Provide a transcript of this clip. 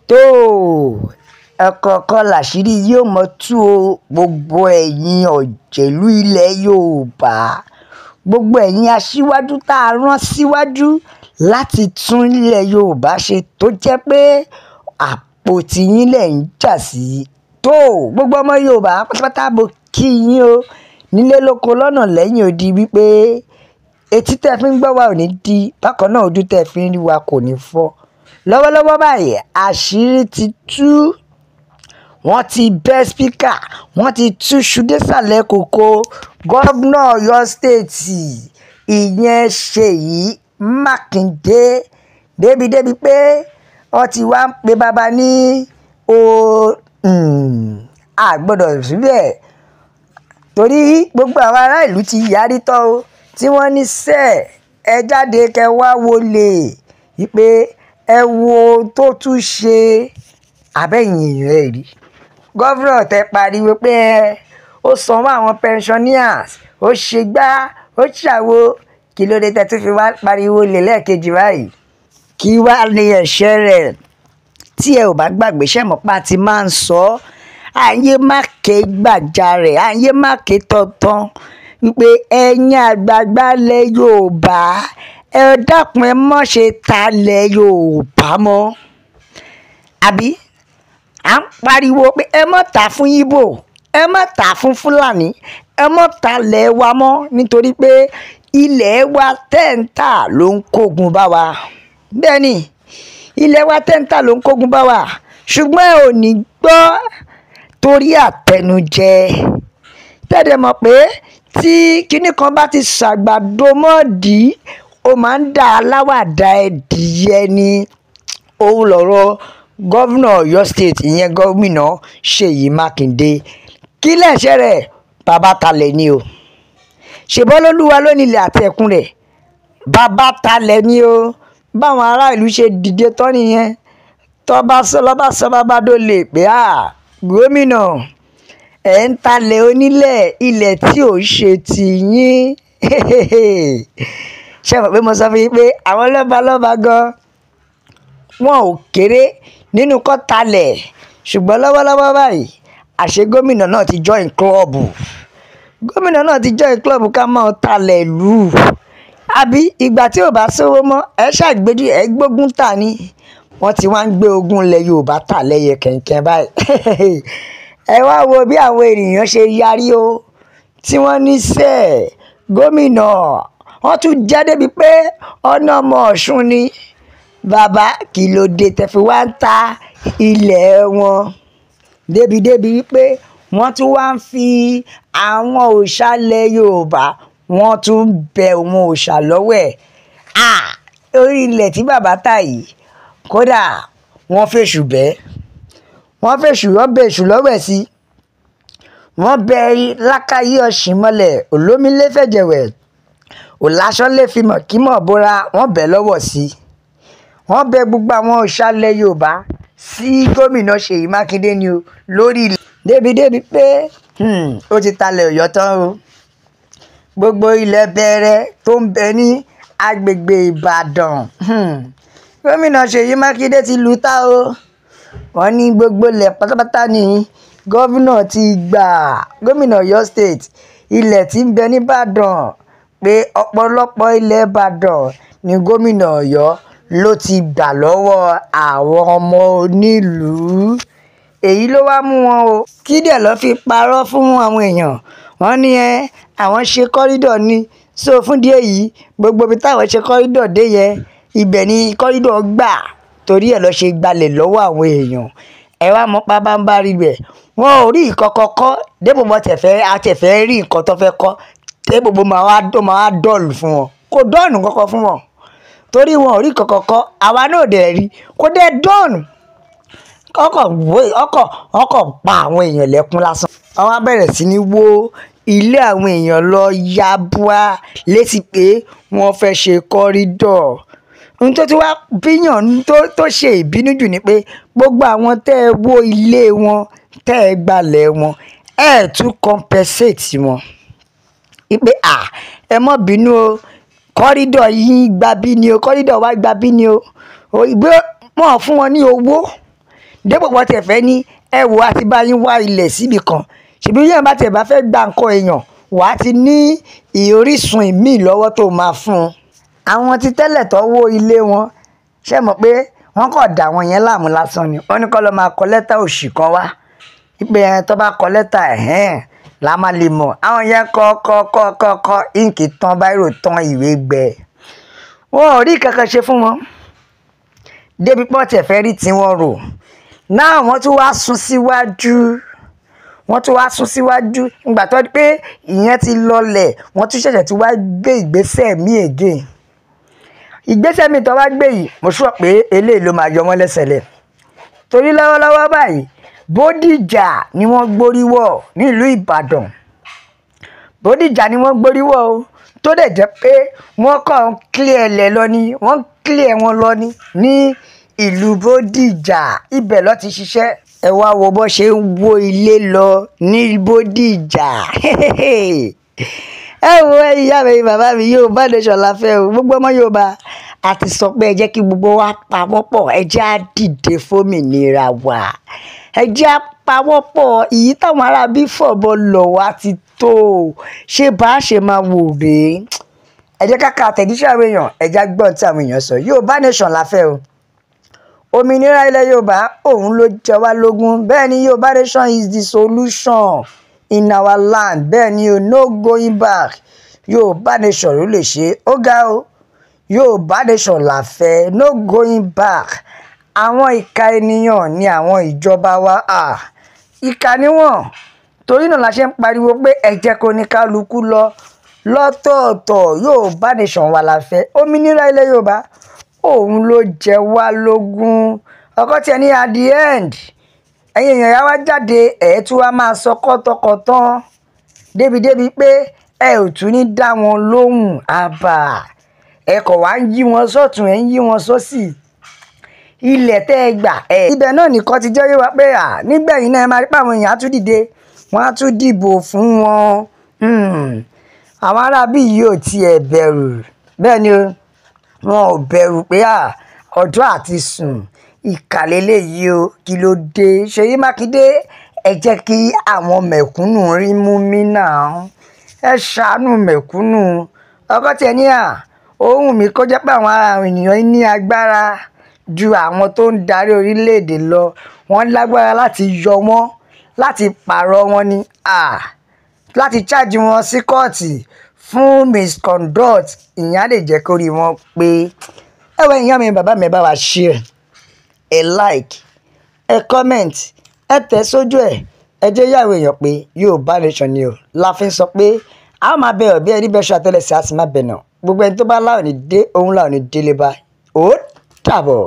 tó ẹ̀kọ̀ọ̀kan làṣírí yóò mọ tú o. Gbogbo ẹ̀yin òjèlú ilẹ̀ Yorùbá, gbogbo ẹ̀yin aṣíwájú tá a rán síwájú láti tún ilẹ̀ Yorùbá ṣe tó jẹ́ pé àpò tiyín lẹ̀ ń jà sí. Tó gbogbo ọmọ Yorùbá pátápátá mo kí yín o, nílé lóko lọ́nà lẹ́yìn odi, wípé etí tẹ́ fi ń gbọ́ wa ò ní di, bákan náà ojú tẹ́ fi ń rí wa kò ní fọ́. Lọ́wọ́lọ́wọ́ báyìí àṣírí ti tú, wọ́n ti bẹ́ spíkà, wọ́n ti túṣu désàlẹ̀ kòkó gómìnà Ọ̀yọ́ stéètì ìyẹn Ṣèyí Mákindé, débi pé wọ́n ti wá ń pe bàbá ní àgbọ́dọ̀ síbẹ̀, torí gbogbo àwọn ará ìlú ti yarí tán o, tí wọ́n ní ẹ jáde kẹ́ wá wọlé wípé ẹ wo tó tún ṣe abẹ́yìn èèyàn ẹ̀ rí. Gọ́vnà tẹ pariwo pé ó sanwó àwọn pensioners, ó ṣe gbá ó ṣàwo, kí ló dé tẹ́ tún fi wá pariwo lè lẹ́ẹ̀kejì báyìí? Kí wá ní ẹ̀ṣẹ̀ rẹ̀? Tí ẹ ò bá gbàgbé, ṣẹ́mọ̀pá ti máa ń sọ ayé má ké gbàjarè, ayé má ké tọ̀tàn, wípé ẹ̀yin àgbààgbà lẹ̀ Yorùbá ẹ dákun ẹ má ṣe ta lẹ̀ Yorùbá mọ́. Àbí à ń pariwo pé ẹ má ta fún Ìgbò, ẹ má ta fún Fúlàní, ẹ má ta lẹ̀ wa mọ́, nítorí pé ilẹ̀ wa tẹ́ǹtà ló ń kógun bá wa. Bẹ́ẹ̀ ni, ilẹ̀ wa tẹ́ǹtà ló ń kógun bá wa, ṣùgbọ́n ẹ ò ní gbọ́ torí àtẹnujẹ. Tẹ́lẹ̀ mọ̀ pé tí kinní kan bá ti ṣàgbàdo mọ́ọ̀dí, ó máa ń dà aláwàdà ẹ̀dìyẹ ni. Òun lọ̀rọ̀ gómìnà Ọ̀yọ́ state ìyẹn gómìnà Ṣèyí Mákindé. Kí lẹ̀ṣẹ̀ rẹ̀? Bàbá talẹ̀ ni o, ṣèbọ́ lólúwa ló nílẹ̀ àti ẹ̀kún rẹ̀. Bàbá talẹ̀ ni o, báwọn ará ìlú ṣe dìde tán nìyẹn. Lọ́ba sọ bàbá dólè pé gómìnà ẹ̀ ń talẹ̀ onílẹ̀, ilẹ̀ tí ò ṣe tiyín. Ṣé mọ̀ pé mo sọ fún yín pé àwọn lọ́balọ́ba gan wọn ò kéré nínú kọ́ talẹ̀, ṣùgbọ́n lọ́wọ́lọ́wọ́ báyìí àṣẹ gómìnà náà ti join club. Gómìnà náà ti join club ká máa talẹ̀ lù. Àbí ìgbà tí ò bá sówó mọ́ ẹ ṣàgbéjì ẹ gbógun tà ní, wọ́n ti wá ń gbé ogun ilẹ̀ Yorùbá tà lẹ́yẹ kẹ̀kẹ́ báyìí. Ẹ wá wo bí àwọn ènìyàn ṣe yarí o, tí wọ́n ní gómìnà wọ́n tún já débi pé ọ̀nà ọmọ Ọ̀ṣun ni. Bàbá kí ló dé tẹ́ fi wá ń ta ilẹ̀ wọn? Débi wípé wọ́n tún wá ń fi àwọn òòṣà ilẹ̀ Yorùbá, wọ́n tún ń bẹ òun òòṣà lọ́wọ́ ẹ̀. Orí ilẹ̀ tí bàbá tà yìí, kódà wọ́n fèṣù bẹ́, wọ́n bẹ èṣù lọ́wọ́ ẹ̀ sí. Wọ́n bẹ lákàyè ọ̀sìn mọ́lẹ̀, olómìnlé fẹ̀jẹ̀wẹ̀, òláṣọ́ lè fi mọ̀ kí mọ̀ bóra, wọ́n bẹ lọ́wọ́ sí. Wọ́n bẹ gbogbo àwọn òòṣà ilẹ̀ Yorùbá sí gómìnà Ṣèyí Mákindé ni o, lórí ilẹ̀. Débi pé ó ti talẹ̀ Ọ̀yọ́ tán o. Gbogbo ilẹ̀ bẹ̀rẹ̀ tó ń bẹ ní agbègbè Ìbàdàn, gómìnà Ṣèyí Mákindé ti lù ta o. Wọ́n ní gbogbo ilẹ̀ pátápátá ni gómìnà ti gbà. Gómìnà Ọ̀yọ́ state ilẹ̀ tí ń bẹ ní Ìbàdàn, pé ọ̀pọ̀lọpọ̀ ilẹ̀ Ìbàdàn ni gómìnà Ọ̀yọ́ ló ti gbà lọ́wọ́ àwọn ọmọ onílùú. Èyí ló wá mú wọn o, kí dẹ̀ lọ́ fi parọ́ fún àwọn èèyàn. Wọ́n ní àwọn ṣe kọ́rídọ̀ ni, so fún díẹ̀ yìí gbogbo ibi táwọn ṣe kọ́rídọ̀ dé yẹn, ibẹ̀ ni kọ́rídọ̀ gbà, torí ẹ̀ lọ́ ṣe gbalẹ̀ lọ́wọ́ àwọn èèyàn. Ẹ wá mọ́ pábánbárí bẹ̀, wọn ò rí ìkọ̀kọ̀ kọ́, débò mọ́ àtẹ̀fẹ́ rí nǹkan tó fẹ́ kọ́, débò mọ́ máa wá dọ̀lù fún wọn. Kò dọ̀nù kọ́kọ́ fún wọn, torí wọn ò rí ìkọ̀kọ̀ kọ́, àwa náà dẹ̀ rí, kò dẹ̀ dọ̀nù. Ọkọ̀ pa àwọn èèyàn lẹ́kún lásán. Wọ́n á bẹ̀rẹ̀ sí ní wó ilé àwọn èèyàn lọ yabua létí pé wọ́n fẹ́ ṣe kọ́rídọ̀. Ohun tó ti wá bíyàn tó ṣe ìbínú jù ni pé gbogbo àwọn tẹ́ ẹ wó ilé wọn, tẹ́ ẹ gbalẹ̀ wọn, ẹ tún compensate wọn. Wípé ẹ má bínú o, kọ́rídọ̀ yín gba bí ni o, kọ́rídọ̀ wa gba bí ni o. Ìgbé wọn fún wọn ní owó dépò wọ́n tẹ̀ fẹ́ ní ẹ wò á ti bá yín wá ilẹ̀ síbi kan ṣèbí yẹn bá tẹ̀ bá fẹ́ gba nǹkan èèyàn wàá ti ní ìorísun ìmíì lọ́wọ́ tó máa fún un. Àwọn ti tẹ́lẹ̀ tó wó ilé wọn ṣe mọ̀ pé wọ́n kàn dà wọ́n yẹn láàmú lásán ni wọ́n ní kọ́ lọ́ máa kọ lẹ́tà òṣì kan wá ìpè yẹn tó bá kọ lẹ́tà la máa lè mọ̀ àwọn yẹn kọ́ íǹkì tán báírò tán ìwé gbẹ wọn ò rí kankan ṣe fún wọn débi pọ́n tẹ̀ fẹ́ rí tí wọ́n rò náà wọ́n tún wá sún síwájú ìgbà tó di pé ìyẹn ti lọlẹ̀ wọ́n tún ṣẹ̀ṣẹ̀ tí wá gbé ìgbésẹ̀ míì again ìgbésẹ̀ míì tó wá gbé yìí mo sọ pé eléyìí ló máa yọ wọ́n lẹ́sẹ̀ lẹ̀ torí lọ́wọ́lọ́wọ́ báyìí Bódìjà ni wọ́n gbórí wọ̀ nílùú Ìbàdàn Bódìjà ni wọ́n gbórí wọ̀ o tó dẹ̀ jẹ́ pé wọ́n kàn ń clear ẹlẹ̀ lọ ni wọ́n clear wọn lọ ni ní ìlú Bódìjà ibẹ̀ ló ti ṣiṣẹ́ ẹ wá wo bó ṣe ń wó ilé lọ ní Bódìjà ẹ wo ìyá mi bàbá mi Yorùbá nation la fẹ́ o gbogbo ọmọ Yorùbá a ti sọ pé ẹ jẹ́ kí gbogbo wa pawọ́pọ̀ ẹ jẹ́ á dìde fómìnira wa ẹ jẹ́ á pawọ́pọ̀ èyí táwọn aráabí fọ̀bọ lọ̀ wá ti tó ṣé bá a ṣe máa wò rèé ẹ jẹ́ ká ka àtẹ̀jíṣẹ́ àwọn èèyàn ẹ jẹ́ á gbọ́n tí àwọn èèyàn sọ Yorùbá nation la fẹ́ o òmìnira ilẹ̀ Yorùbá òun ló jẹ wá lógún bẹ́ẹ̀ ni Yorùbá nation is the solution in our land bẹ́ẹ̀ ni o no going back Yorùbá nation ló lè ṣe ó ga o Yorùbá nation la fẹ́ no going back àwọn ìka ènìyàn ni àwọn ìjọba wa ìka níwọ̀n torí náà la ṣe ń pariwo pé ẹ jẹ́ kó ní kálukú lọ lọ́tọ̀ọ̀tọ̀ Yorùbá nation wa la fẹ́ òmìnira ilẹ̀ Yorùbá òun ló jẹ wá lógún ọkọ tí ẹ ní at the end ẹ̀yin èèyàn yà wá jáde ẹ̀ tún wá máa sọ kọ́tọ̀kọ́tán débi pé ẹ ò tún ní dá wọn lóhùn àbà ẹ kọ̀ wá ń yí wọn sọ́tún ẹ̀ ń yí wọn sósì ilẹ̀ tẹ́ ẹ gbà ibẹ̀ náà nìkan ti jẹ́ yé wa pé nígbẹ̀yìn náà ẹ máa rí pé àwọn èèyàn á tún dìde wọ́n á tún dìbò fún wọn àwọn aráabí yìí ò tiẹ̀ bẹ̀rù bẹ́ẹ̀ ni wọn ò bẹ̀rù pé ọjọ́ àti sùn ìkàlélẹ̀ yìí o kí ló dé Ṣèyí Mákindé ẹ jẹ́ kí àwọn mẹ̀kúnnù rí mú mí náà ẹ ṣàánú mẹ̀kúnnù ọkọ tí ẹ ní ohun mi kó jẹ́ pé àwọn ènìyàn ní agbára ju àwọn tó ń darí orílẹ̀-èdè lọ wọ́n lágbára láti yọ wọ́n láti pààrọ̀ wọn ni láti chájì wọn sí kóòtù fún misconduct ìyẹn á lè jẹ́ kó rí wọn pé ẹ̀wọ̀n ìyá mi bàbá mi bá wa share ẹ like ẹ comment ẹ tẹ̀ sójú ẹ jẹ́ yàwó èèyàn pé Yorùbá nation ni o la fi ń sọ pé a máa bẹ ọ̀bí ẹni bẹ́ẹ̀ ṣe àtẹ́lẹsẹ̀ a sì máa bẹ̀ náà gbogbo ẹni tó bá láwọn ní dé òun láwọn ní délé bá ó dàbọ̀.